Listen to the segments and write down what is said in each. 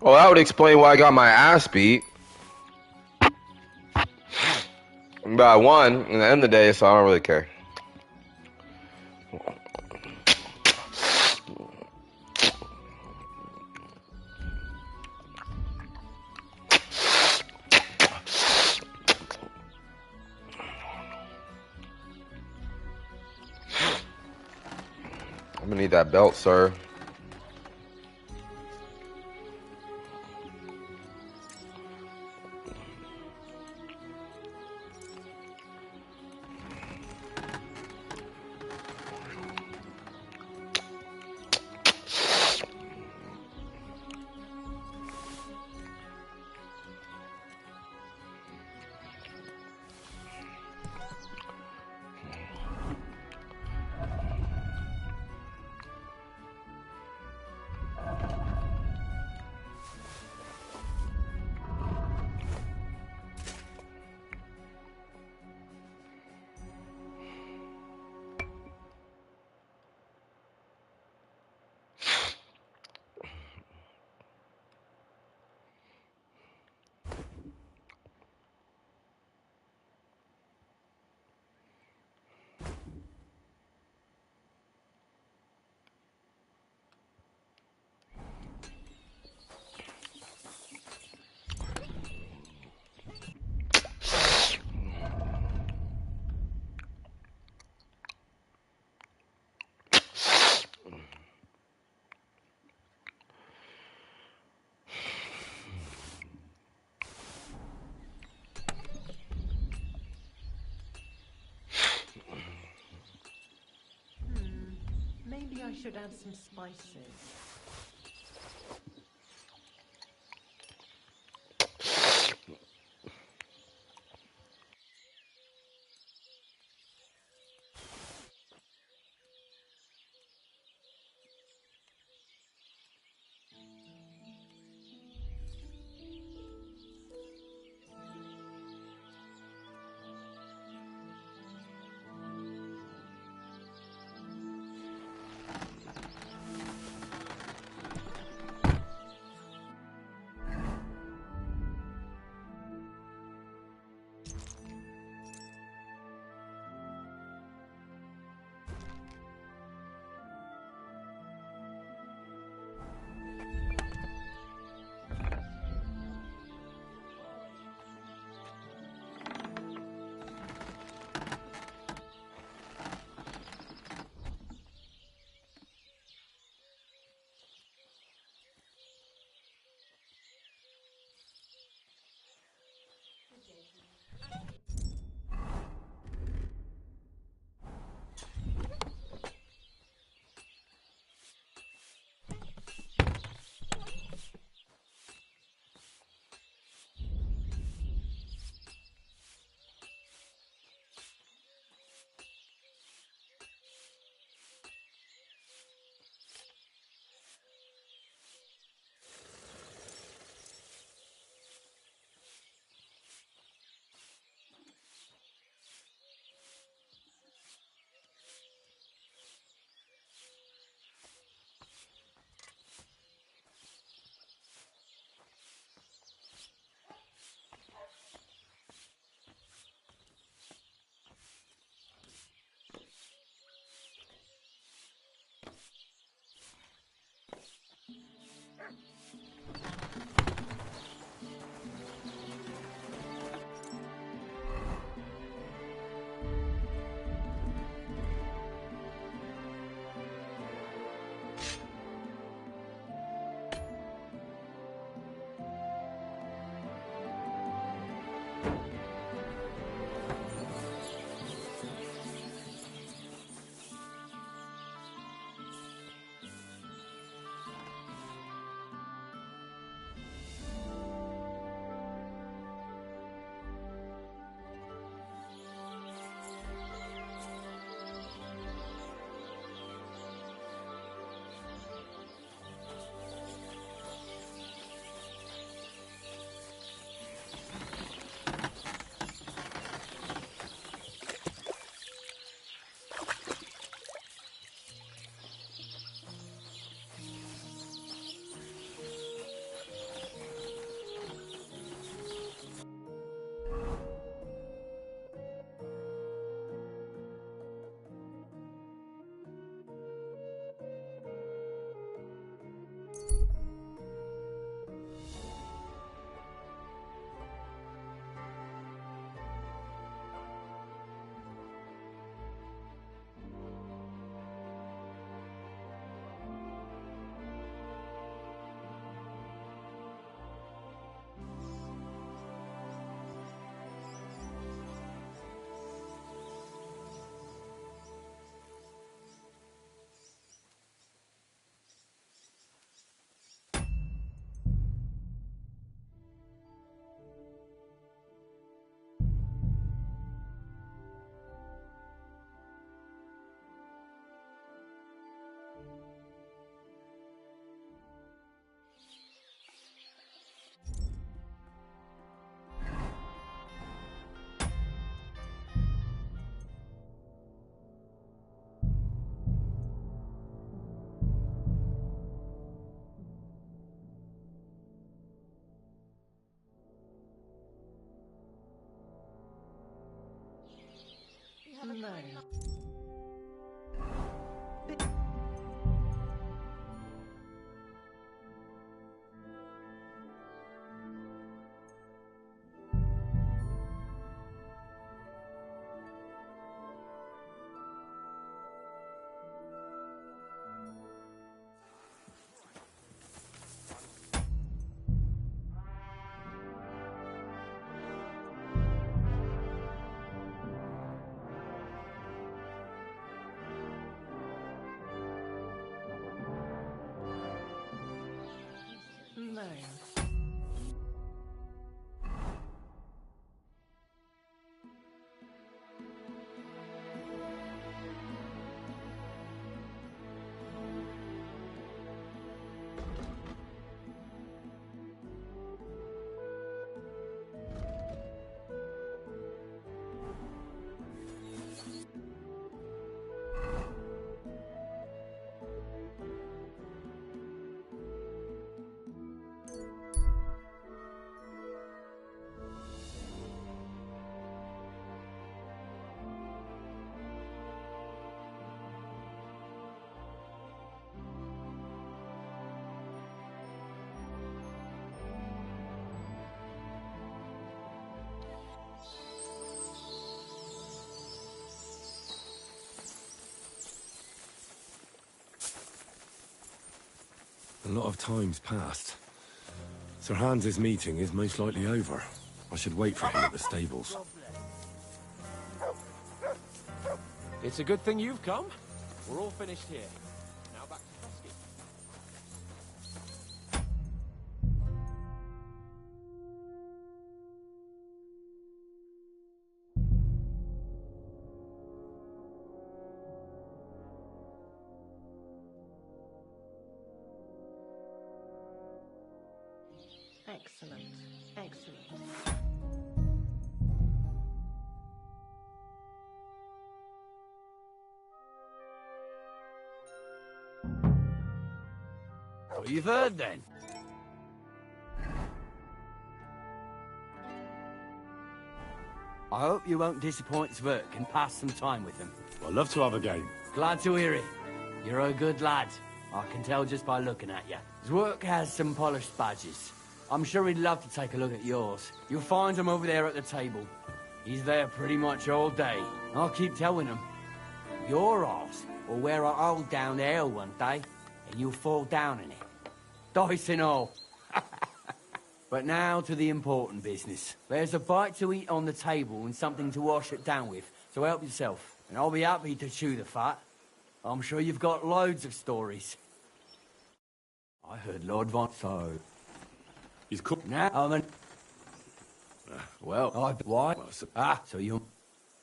Well, that would explain why I got my ass beat. But I won at the end of the day, so I don't really care. I'm gonna need that belt, sir. Maybe I should add some spices. No. No. A lot of time's passed. Sir Hans's meeting is most likely over. I should wait for him at the stables. It's a good thing you've come. We're all finished here. Now back to Husky. Excellent. Excellent. So you've heard then? I hope you won't disappoint Zwerk and pass some time with him. I'd love to have a game. Glad to hear it. You're a good lad. I can tell just by looking at you. Zwerk has some polished badges. I'm sure he'd love to take a look at yours. You'll find him over there at the table. He's there pretty much all day. I'll keep telling him. Your arse will wear a hole down there one day, and you'll fall down in it. Dice and all. But now to the important business. There's a bite to eat on the table and something to wash it down with, so help yourself. And I'll be happy to chew the fat. I'm sure you've got loads of stories. I heard Lord Von... So... He's cooked. Now, why? Well, So you...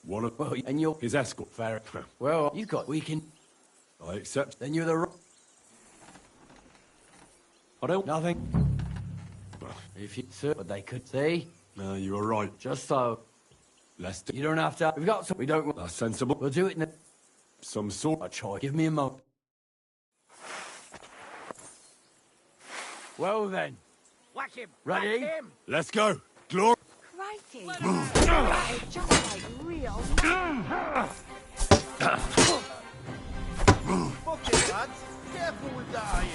one of Well, and you're... his escort. Fair. Well, you've got... We can... I accept. Then you're the... I don't. Nothing. If you... Sir, but they could see. No, you are right. Just so. Let's do. You don't have to... We've got some... We don't... That's sensible. We'll do it in a... Some sort. I try. Give me a moment. Well then. Whack him! Ready? Whack him! Let's go. Glory. Crikey! That is just like real. Fuck it, lads. Careful with that iron.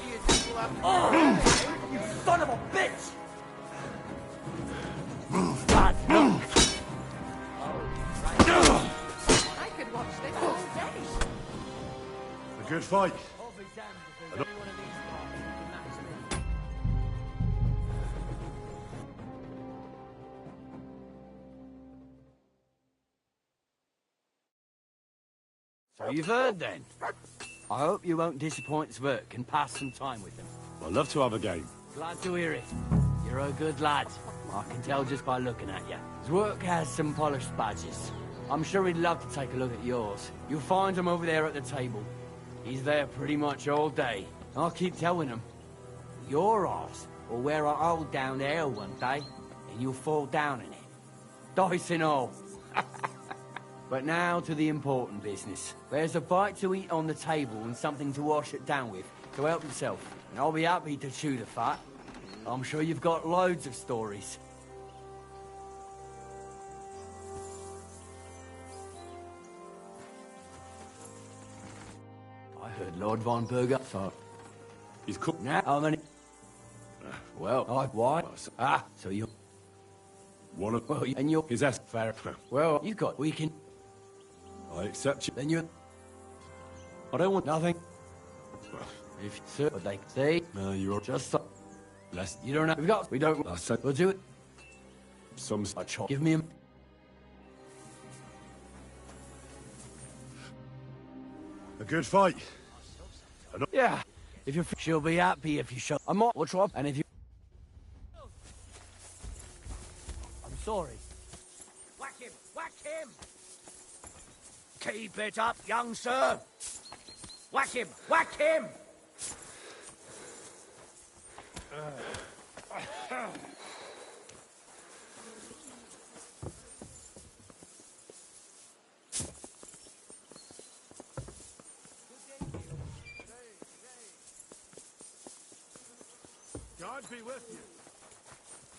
You will have to... You son of a bitch! Lad, no! I could watch this all day. A good fight. I'll be damned if there's any one of these guys who can match me. So you've heard then? I hope you won't disappoint Zwerk and pass some time with him. I'd love to have a game. Glad to hear it. You're a good lad. I can tell just by looking at you. Zwerk has some polished badges. I'm sure he'd love to take a look at yours. You'll find him over there at the table. He's there pretty much all day. I'll keep telling him. Your arse will wear a hole down there one day, and you'll fall down in it. Dice and all. But now to the important business. There's a bite to eat on the table and something to wash it down with, so help yourself. And I'll be happy to chew the fat. I'm sure you've got loads of stories. Lord Von Berger. So, He's cooked. now, how many? Well, why? So you... One of... Well, and you're... His ass. Fair. Well, you got... We can... I accept you. Then you... I don't want... Nothing. If sir, but they say... No, you're... Just so... Less... You don't know... We got... We don't... I said... We'll do it. Some... A chop. Give me a... A good fight. Yeah. If you're... She'll be happy if you show... I'm not... We'll try... And if you... I'm sorry. Whack him! Whack him! Keep it up, young sir! Whack him! Whack him! God be with you.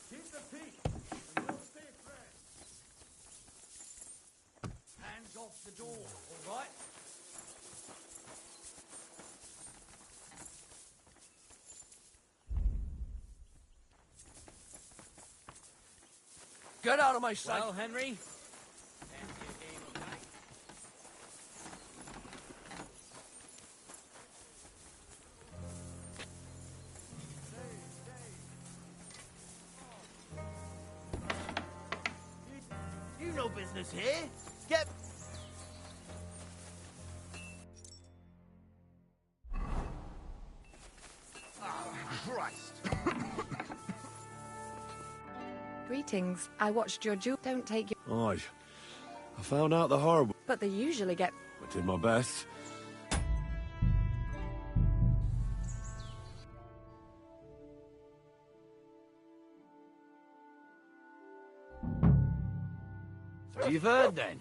Keep the peace, and we'll stay friends. Hands off the door, all right? Get out of my sight! Well, Henry? You no business here. Get... Oh, Christ. Greetings. I watched your jewel. Don't take your... Aye. I found out the horrible. But they usually get... I did my best. So you've heard then?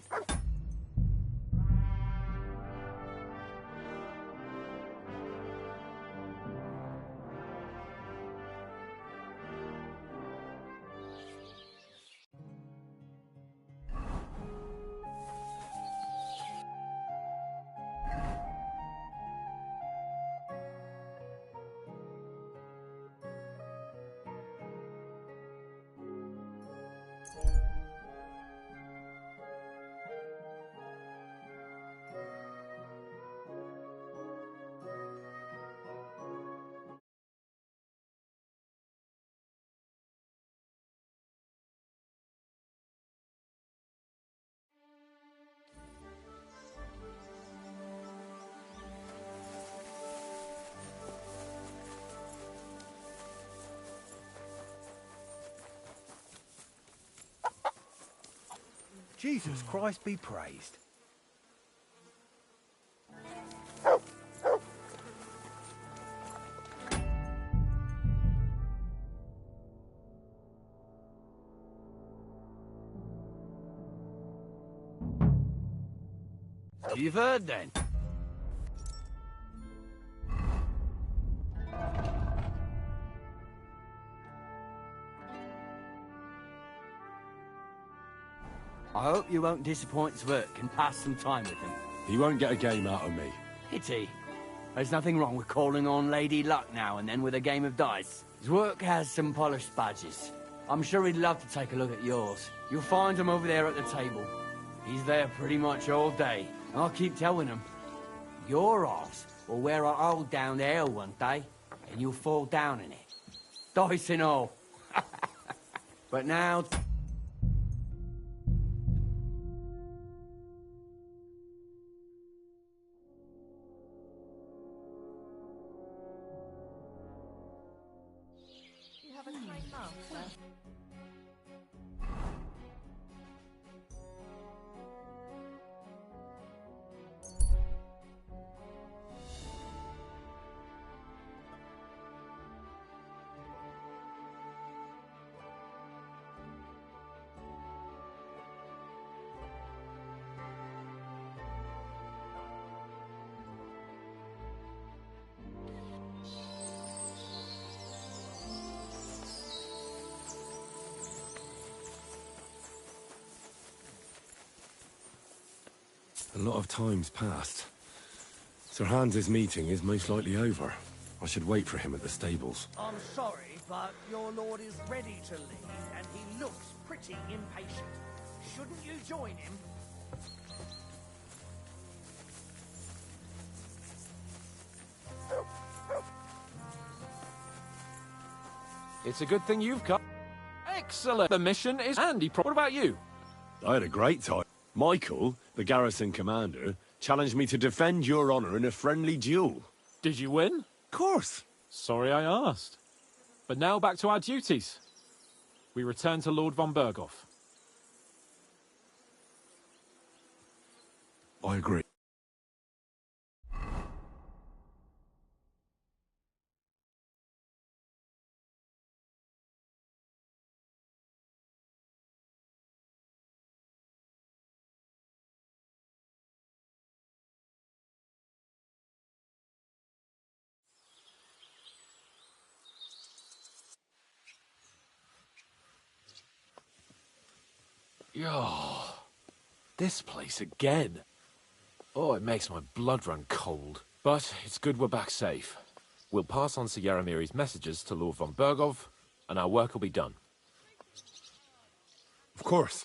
Jesus Christ be praised. So you've heard then? I hope you won't disappoint Svert and pass some time with him. He won't get a game out of me. Pity. There's nothing wrong with calling on Lady Luck now and then with a game of dice. His work has some polished badges. I'm sure he'd love to take a look at yours. You'll find him over there at the table. He's there pretty much all day. And I'll keep telling him, your arse will wear a hole down the hill one day, and you'll fall down in it. Dice and all. But now... You have a kind mouth, sir. A lot of time's passed Sir Hans's meeting is most likely over. I should wait for him at the stables. I'm sorry, but your lord is ready to leave, and he looks pretty impatient. Shouldn't you join him? It's a good thing you've come. Excellent. The mission is handy. What about you? I had a great time. Michael, the garrison commander, challenged me to defend your honor in a friendly duel. Did you win? Of course. Sorry I asked. But now back to our duties. We return to Lord von Berghoff. I agree. Yo, this place again. Oh, it makes my blood run cold. But it's good we're back safe. We'll pass on Sir Yaromir's messages to Lord von Berghoff, and our work will be done. Of course.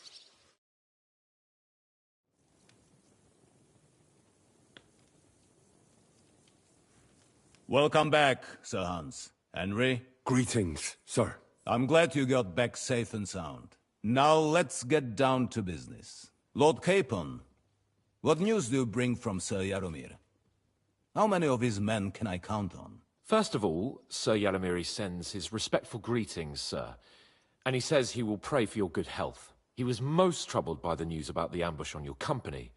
Welcome back, Sir Hans. Henry, Greetings, sir. I'm glad you got back safe and sound. Now let's get down to business. Lord Capon, what news do you bring from Sir Yaromir? How many of his men can I count on? First of all, Sir Yaromir sends his respectful greetings, sir. And he says he will pray for your good health. He was most troubled by the news about the ambush on your company.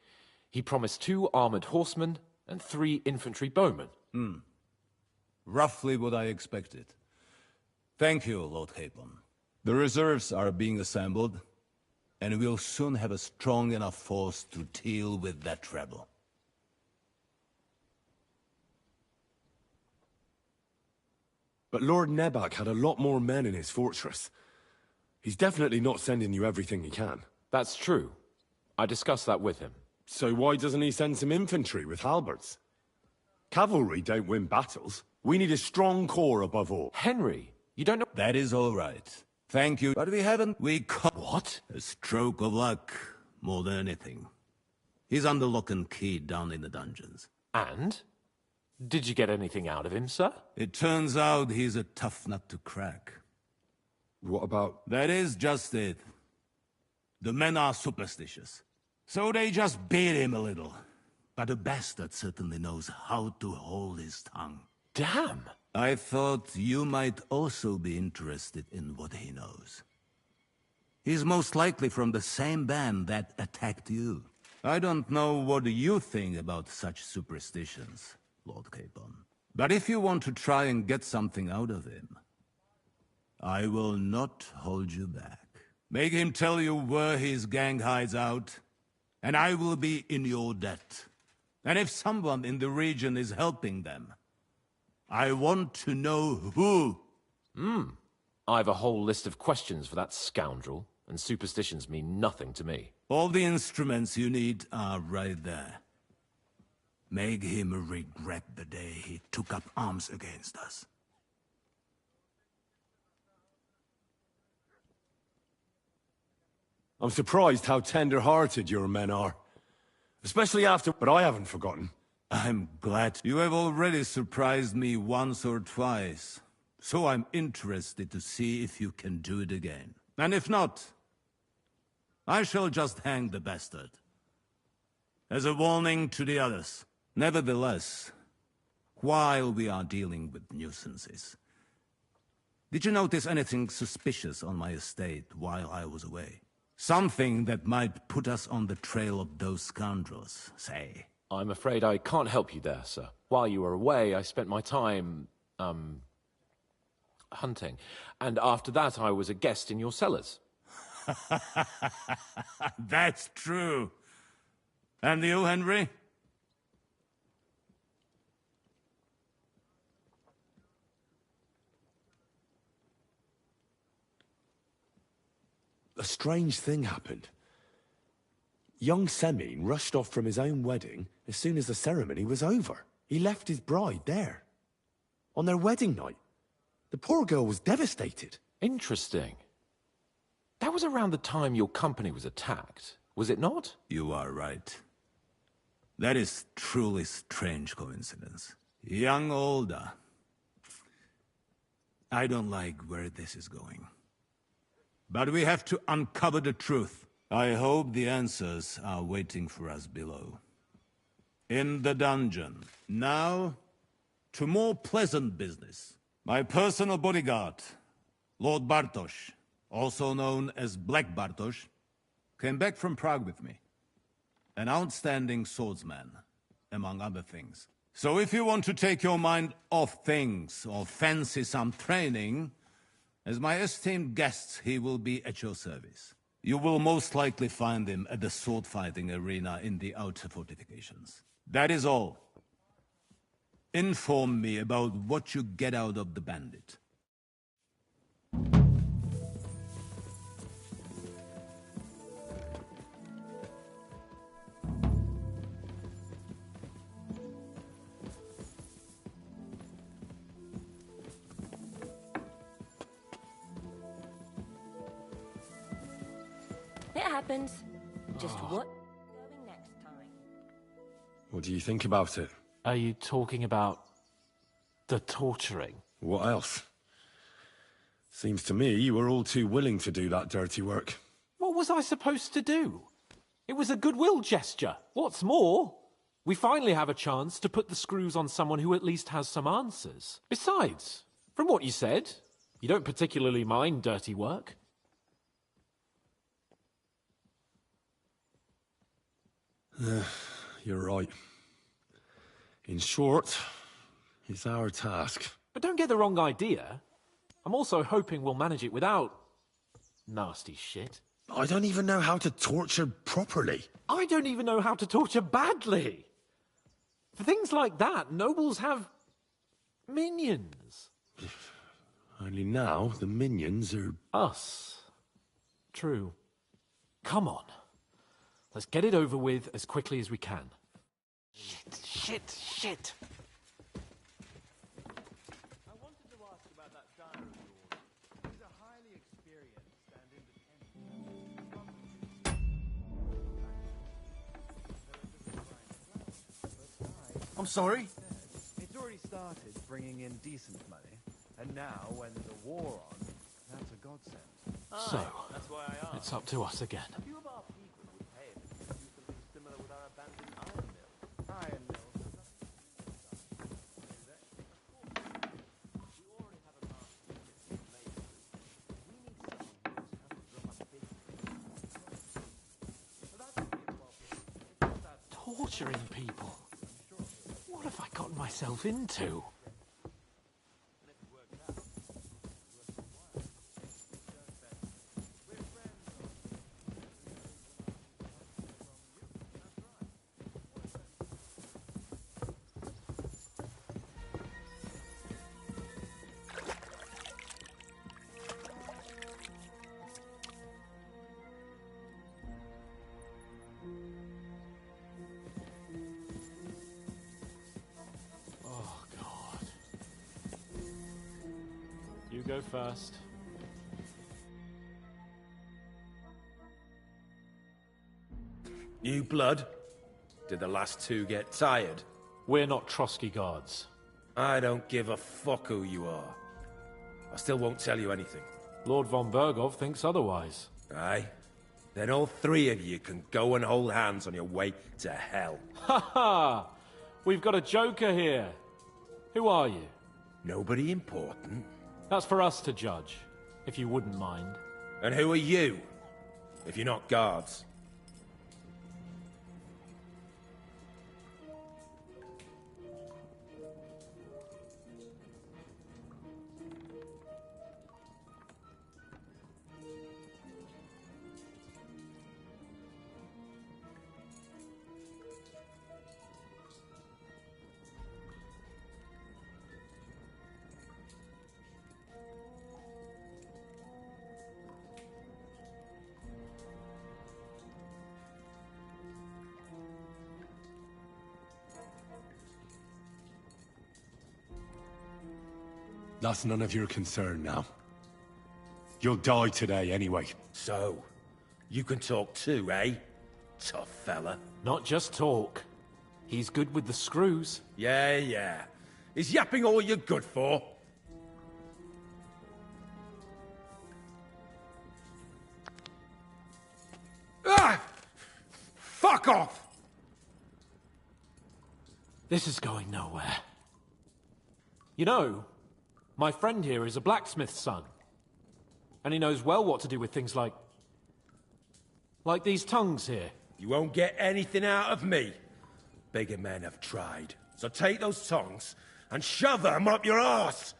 He promised 2 armored horsemen and 3 infantry bowmen. Roughly what I expected. Thank you, Lord Capon. The reserves are being assembled, and we'll soon have a strong enough force to deal with that rebel. But Lord Nebak had a lot more men in his fortress. He's definitely not sending you everything he can. That's true. I discussed that with him. So why doesn't he send some infantry with halberds? Cavalry don't win battles. We need a strong corps above all. Henry, you don't know— That is all right. Thank you, but we haven't— What? A stroke of luck, more than anything. He's under lock and key down in the dungeons. And? Did you get anything out of him, sir? It turns out he's a tough nut to crack. What about... That is just it. The men are superstitious. So they just beat him a little. But the bastard certainly knows how to hold his tongue. Damn! I thought you might also be interested in what he knows. He's most likely from the same band that attacked you. I don't know what you think about such superstitions, Lord Capon. But if you want to try and get something out of him, I will not hold you back. Make him tell you where his gang hides out, and I will be in your debt. And if someone in the region is helping them, I want to know who. I have a whole list of questions for that scoundrel, and superstitions mean nothing to me. All the instruments you need are right there. Make him regret the day he took up arms against us. I'm surprised how tender-hearted your men are. Especially after... But I haven't forgotten. I'm glad you have already surprised me once or twice. So I'm interested to see if you can do it again. And if not, I shall just hang the bastard. As a warning to the others. Nevertheless, while we are dealing with nuisances, did you notice anything suspicious on my estate while I was away? Something that might put us on the trail of those scoundrels, say. I'm afraid I can't help you there, sir. While you were away, I spent my time, hunting. And after that, I was a guest in your cellars. That's true. And you, Henry? A strange thing happened. Young Semine rushed off from his own wedding as soon as the ceremony was over. He left his bride there. On their wedding night. The poor girl was devastated. Interesting. That was around the time your company was attacked, was it not? You are right. That is truly strange coincidence. Young Olda. I don't like where this is going. But we have to uncover the truth. I hope the answers are waiting for us below. In the dungeon. Now, to more pleasant business. My personal bodyguard, Lord Bartosz, also known as Black Bartosz, came back from Prague with me. An outstanding swordsman, among other things. So if you want to take your mind off things, or fancy some training, as my esteemed guest, he will be at your service. You will most likely find him at the sword-fighting arena in the outer fortifications. That is all. Inform me about what you get out of the bandit. It happens. Just what going next time? What do you think about it? Are you talking about the torturing? What else? Seems to me you were all too willing to do that dirty work. What was I supposed to do? It was a goodwill gesture. What's more, we finally have a chance to put the screws on someone who at least has some answers. Besides, from what you said, you don't particularly mind dirty work. You're right. In short, it's our task. But don't get the wrong idea. I'm also hoping we'll manage it without nasty shit. I don't even know how to torture properly. I don't even know how to torture badly. For things like that, nobles have minions. Only now the minions are... Us. True. Come on. Let's get it over with as quickly as we can. Shit. I wanted to ask about that dyer of yours. He's a highly experienced and independent. I'm sorry? It's already started bringing in decent money, and now, when there's a war on, that's a godsend. So, That's why I asked. it's up to us again. A few of our people would pay if we could do something similar with our abandoned iron mill. Iron mill. We already have a master in laborers. We need someone who knows how to drum up business. So that's it. Well, it's not that Torturing people. What have I gotten myself into? Oh, God. You go first. New blood? Did the last two get tired? We're not Trotsky guards. I don't give a fuck who you are. I still won't tell you anything. Lord von Bergov thinks otherwise. Aye? Then all three of you can go and hold hands on your way to hell. Ha ha! We've got a joker here. Who are you? Nobody important. That's for us to judge, if you wouldn't mind. And who are you? If you're not guards. That's none of your concern now. You'll die today anyway. So, you can talk too, eh? Tough fella. Not just talk. He's good with the screws. Yeah. Is yapping all you're good for? Ah! Fuck off! This is going nowhere. You know, my friend here is a blacksmith's son. And he knows well what to do with things like these tongues here. You won't get anything out of me. Bigger men have tried. So take those tongs and shove them up your arse,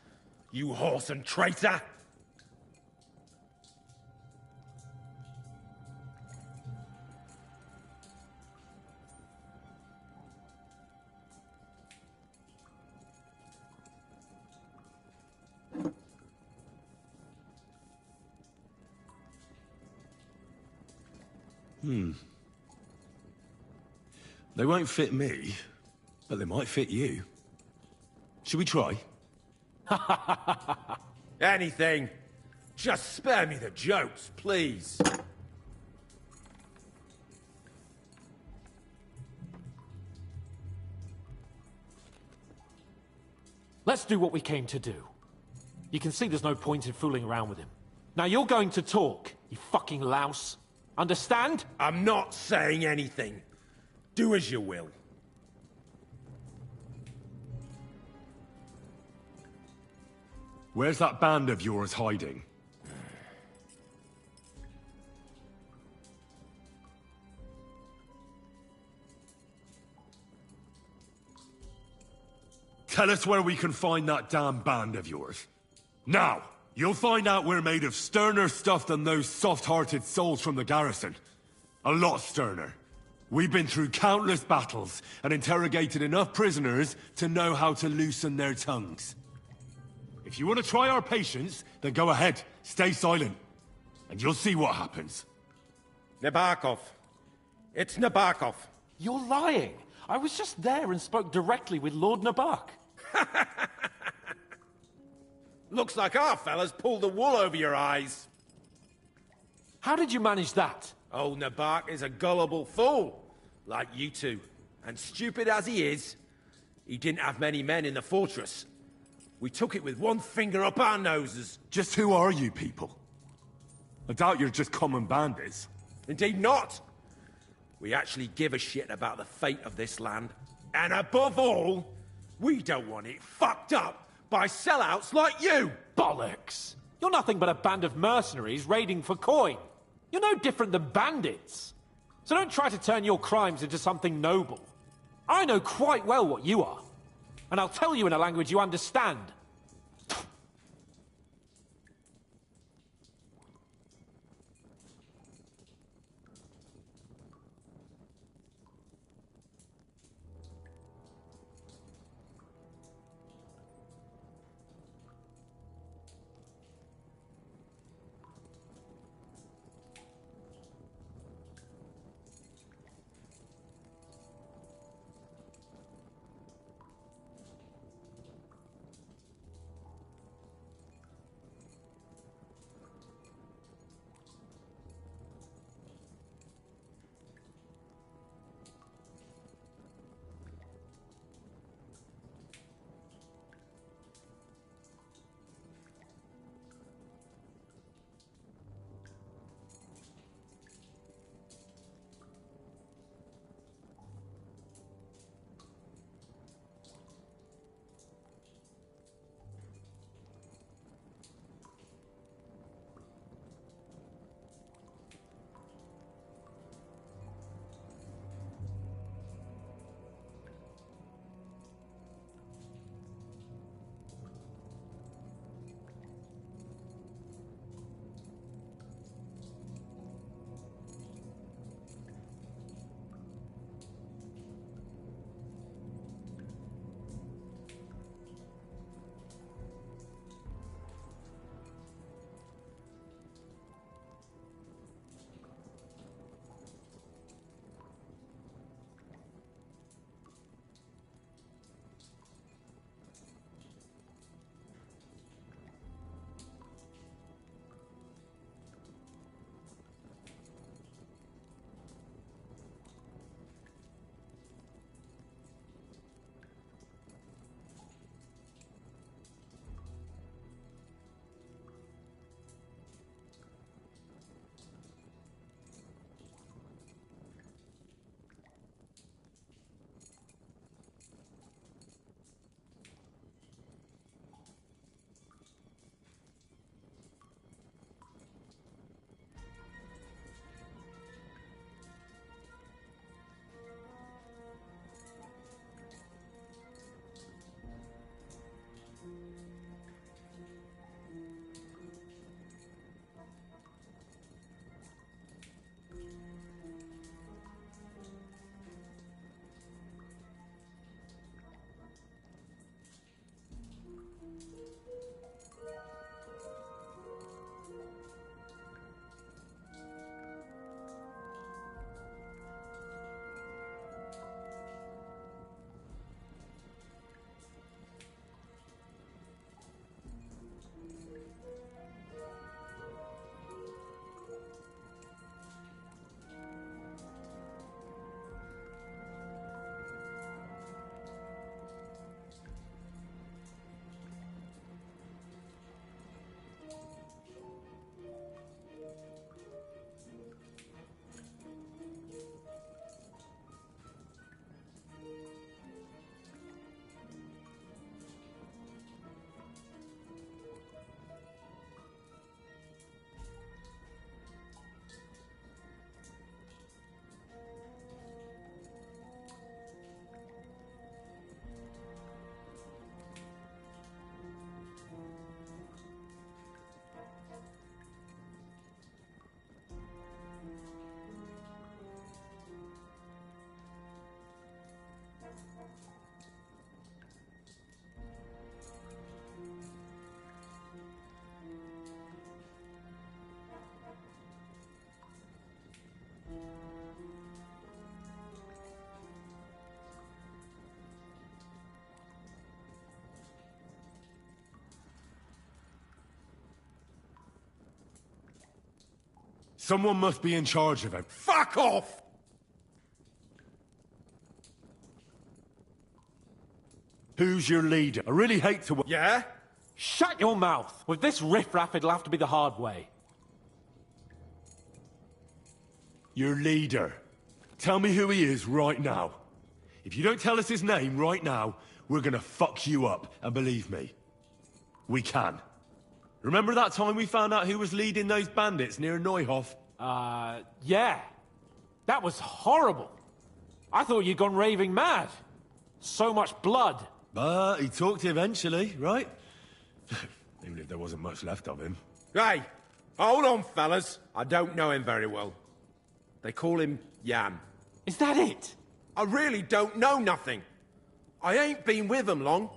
you horse and traitor! They won't fit me, but they might fit you. Should we try? Anything. Just spare me the jokes, please. Let's do what we came to do. You can see there's no point in fooling around with him. Now you're going to talk, you fucking louse. Understand? I'm not saying anything. Do as you will. Where's that band of yours hiding? Tell us where we can find that damn band of yours. Now, you'll find out we're made of sterner stuff than those soft-hearted souls from the garrison. A lot sterner. We've been through countless battles and interrogated enough prisoners to know how to loosen their tongues. If you want to try our patience, then go ahead, stay silent, and you'll see what happens. Nabokov. It's Nabokov. You're lying. I was just there and spoke directly with Lord Nabak. Looks like our fellas pulled the wool over your eyes. How did you manage that? Old Nabak is a gullible fool, like you two. And stupid as he is, he didn't have many men in the fortress. We took it with one finger up our noses. Just who are you people? I doubt you're just common bandits. Indeed not. We actually give a shit about the fate of this land. And above all, we don't want it fucked up by sellouts like you! Bollocks! You're nothing but a band of mercenaries raiding for coin. You're no different than bandits. So don't try to turn your crimes into something noble. I know quite well what you are. And I'll tell you in a language you understand. Someone must be in charge of him. Fuck off! Who's your leader? I really hate to... Yeah? Shut your mouth! With this riffraff, it'll have to be the hard way. Your leader. Tell me who he is right now. If you don't tell us his name right now, we're gonna fuck you up. And believe me, we can. Remember that time we found out who was leading those bandits near Neuhof? Yeah. That was horrible. I thought you'd gone raving mad. So much blood. But he talked eventually, right? Even if there wasn't much left of him. Hey, hold on, fellas. I don't know him very well. They call him Jan. Is that it? I really don't know nothing. I ain't been with him long.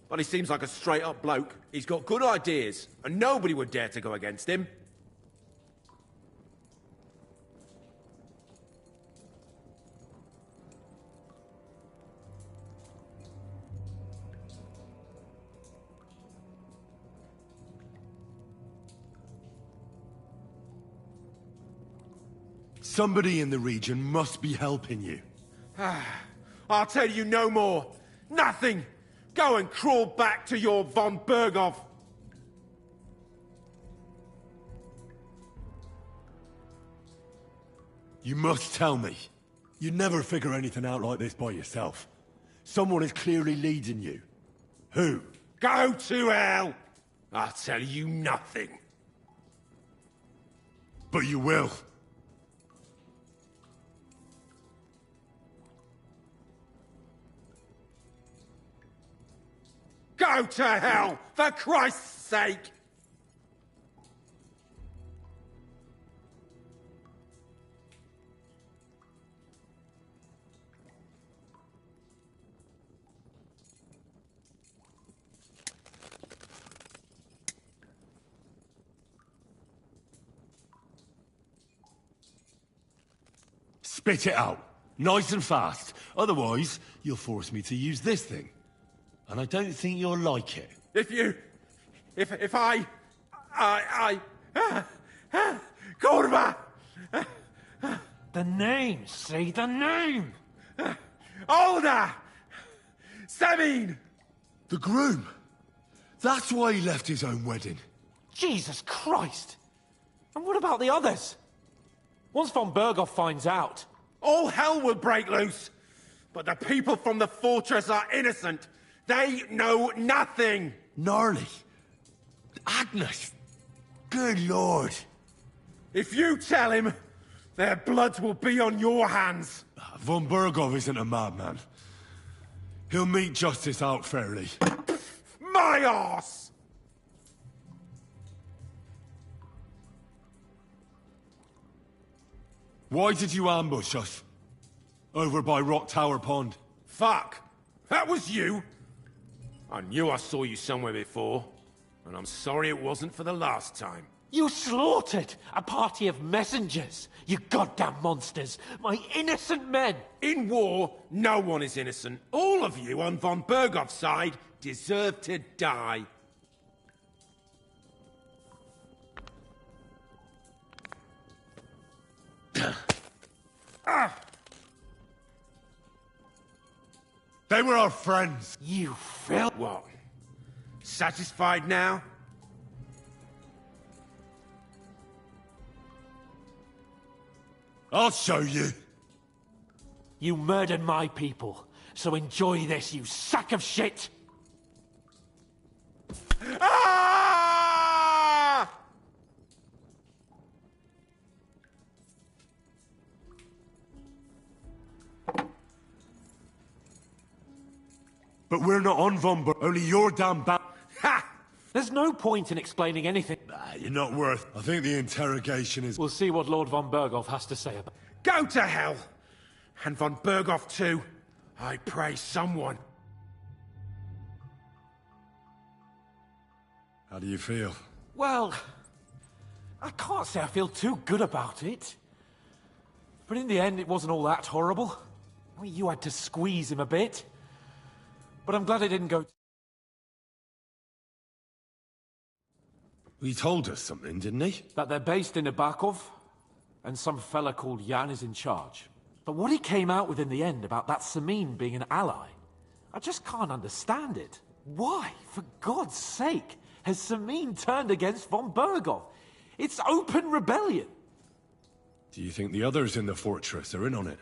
But he seems like a straight-up bloke. He's got good ideas, and nobody would dare to go against him. Somebody in the region must be helping you. I'll tell you no more. Nothing! Go and crawl back to your von Berghoff. You must tell me. You'd never figure anything out like this by yourself. Someone is clearly leading you. Who? Go to hell! I'll tell you nothing. But you will. Go to hell, for Christ's sake! Spit it out. Nice and fast. Otherwise, you'll force me to use this thing. And I don't think you'll like it. If I... Kurva! The name, say the name! Older! Semin! The groom. That's why he left his own wedding. Jesus Christ! And what about the others? Once von Berghoff finds out... All hell will break loose! But the people from the fortress are innocent! They know nothing! Gnarly. Agnes. Good lord. If you tell him, their blood will be on your hands. Von Berghoff isn't a madman. He'll meet justice out fairly. My arse! Why did you ambush us? Over by Rock Tower Pond. Fuck! That was you? I knew I saw you somewhere before, and I'm sorry it wasn't for the last time. You slaughtered a party of messengers, you goddamn monsters! My innocent men! In war, no one is innocent. All of you on von Berghoff's side deserve to die. They were our friends. You filth! What? Satisfied now? I'll show you. You murdered my people, so enjoy this, you sack of shit! Ah! But we're not on Von Ber... Only your damn Ha! There's no point in explaining anything. You're not worth... I think the interrogation is... We'll see what Lord von Berghoff has to say about it. Go to hell! And von Berghoff too. I pray someone. How do you feel? Well, I can't say I feel too good about it. But in the end, it wasn't all that horrible. I mean, you had to squeeze him a bit. But I'm glad it didn't go... He told us something, didn't he? That they're based in Ibakov, and some fella called Jan is in charge. But what he came out with in the end about that Samin being an ally, I just can't understand it. Why, for God's sake, has Samin turned against von Bergov? It's open rebellion. Do you think the others in the fortress are in on it?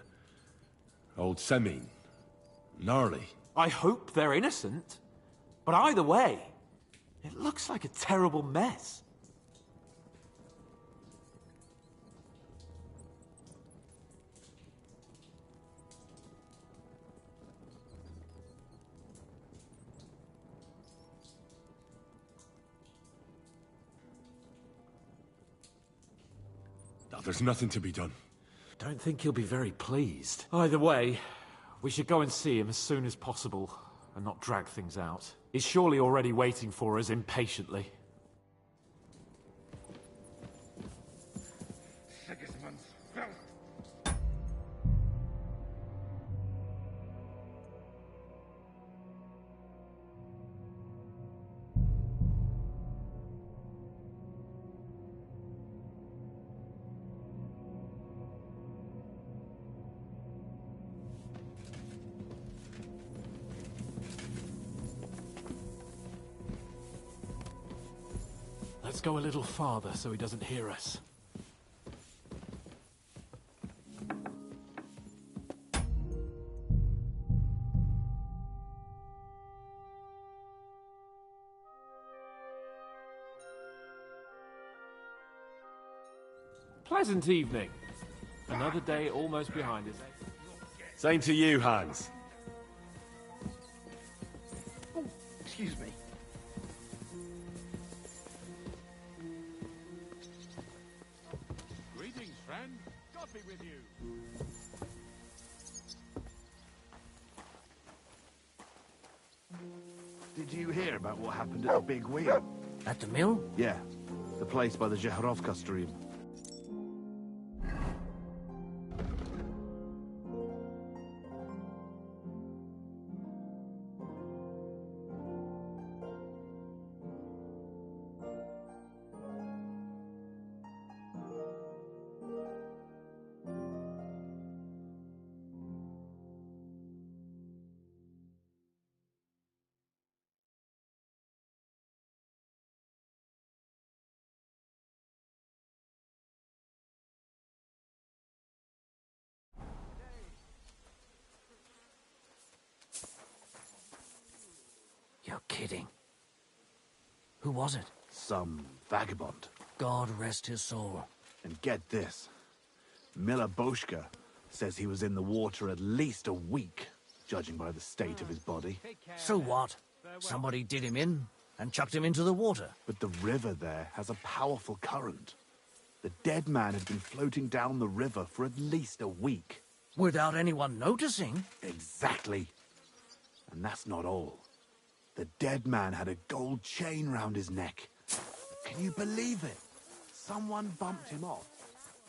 Old Semin, Gnarly. I hope they're innocent. But either way, it looks like a terrible mess. Oh, there's nothing to be done. Don't think he'll be very pleased. Either way, we should go and see him as soon as possible and not drag things out. He's surely already waiting for us impatiently. Let's go a little farther so he doesn't hear us. Pleasant evening. Another day almost behind us. Same to you, Hans. Oh, excuse me. Greetings, friend. God be with you. Did you hear about what happened at the Big Wheel? At the mill? Yeah, the place by the Zhehorovka stream. You're kidding. Who was it? Some vagabond. God rest his soul. And get this. Miller Boschka says he was in the water at least a week, judging by the state of his body. So what? Somebody did him in and chucked him into the water. But the river there has a powerful current. The dead man had been floating down the river for at least a week. Without anyone noticing? Exactly. And that's not all. The dead man had a gold chain round his neck. Can you believe it? Someone bumped him off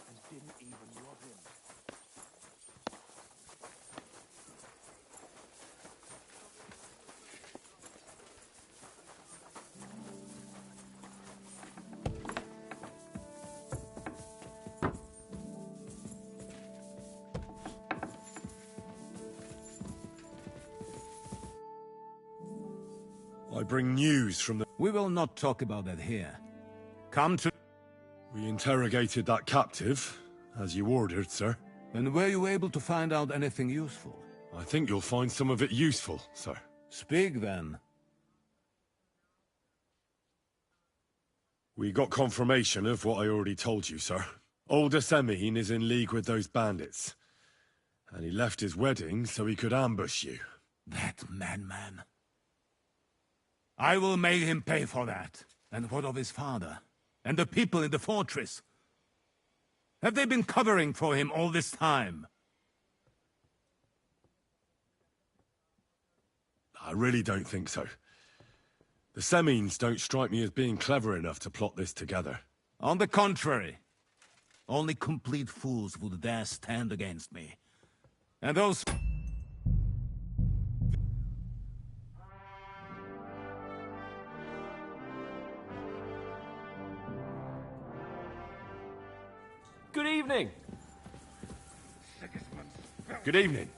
and didn't even rob him. I bring news from the... We will not talk about that here. Come to... We interrogated that captive, as you ordered, sir. And were you able to find out anything useful? I think you'll find some of it useful, sir. Speak then. We got confirmation of what I already told you, sir. Old Asemin is in league with those bandits. And he left his wedding so he could ambush you. That madman. I will make him pay for that. And what of his father? And the people in the fortress? Have they been covering for him all this time? I really don't think so. The Semines don't strike me as being clever enough to plot this together. On the contrary. Only complete fools would dare stand against me. And those... Good evening. Good evening.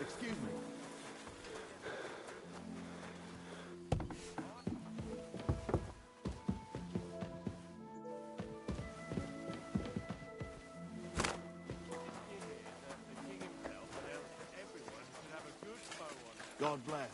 Excuse me. God bless.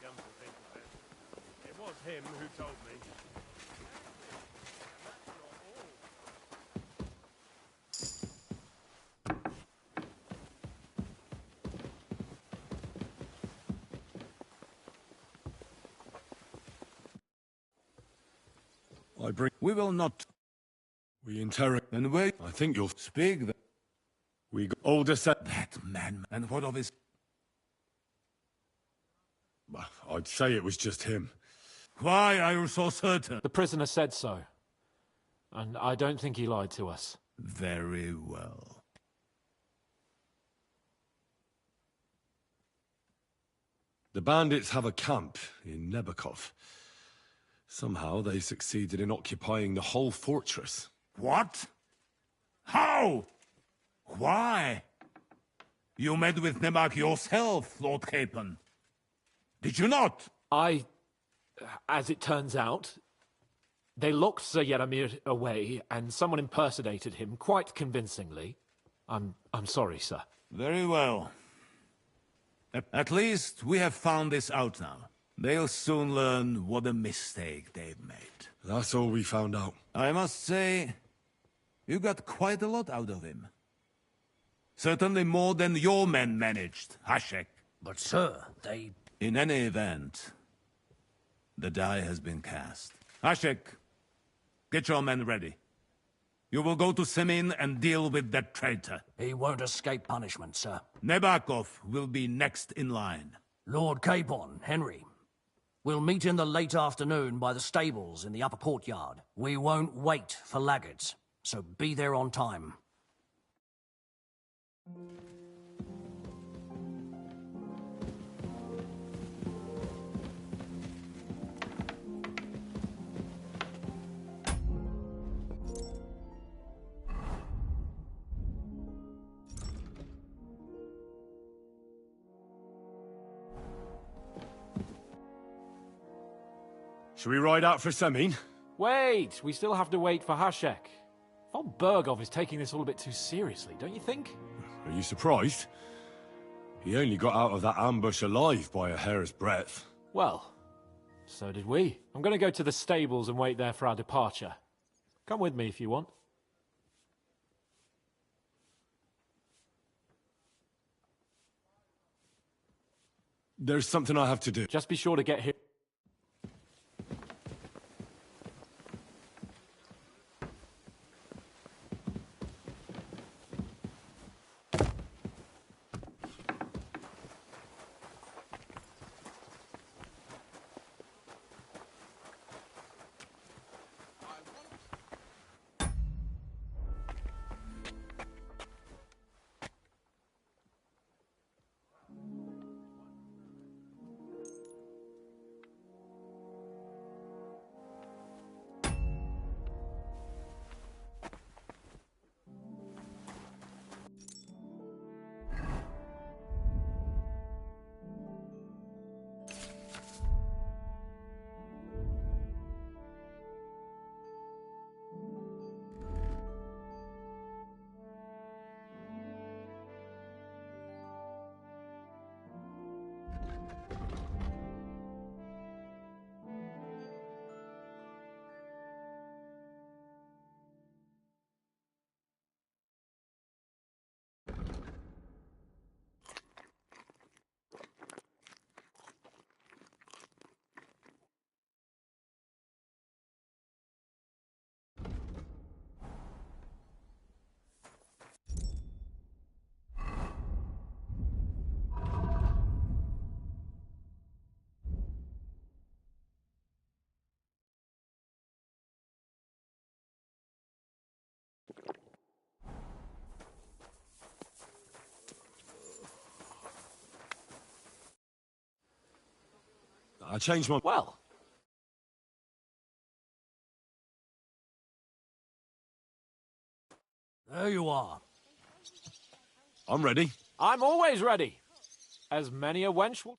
Come to think of it, it was him who told me. I bring... We will not. We interrogate... And wait. I think you'll... Speak. We got all descent... That man. And what of his... I'd say it was just him. Why are you so certain? The prisoner said so. And I don't think he lied to us. Very well. The bandits have a camp in Nebakov. Somehow they succeeded in occupying the whole fortress. What? How? Why? You met with Nebak yourself, Lord Capon. Did you not? As it turns out, they locked Sir Yaramir away, and someone impersonated him quite convincingly. I'm sorry, sir. Very well. At least we have found this out now. They'll soon learn what a mistake they've made. That's all we found out. I must say, you got quite a lot out of him. Certainly more than your men managed, Hashek. But sir, they... In any event, the die has been cast. Hashek, get your men ready. You will go to Semin and deal with that traitor. He won't escape punishment, sir. Nebakov will be next in line. Lord Capon, Henry. We'll meet in the late afternoon by the stables in the upper courtyard. We won't wait for laggards, so be there on time. Shall we ride out for Semin? Wait! We still have to wait for Hashek. Von Bergov is taking this all a bit too seriously, don't you think? Are you surprised? He only got out of that ambush alive by a hair's breadth. Well, so did we. I'm going to go to the stables and wait there for our departure. Come with me if you want. There's something I have to do. Just be sure to get here. I changed my... Well, There you are. I'm ready. I'm always ready. As many a wench will...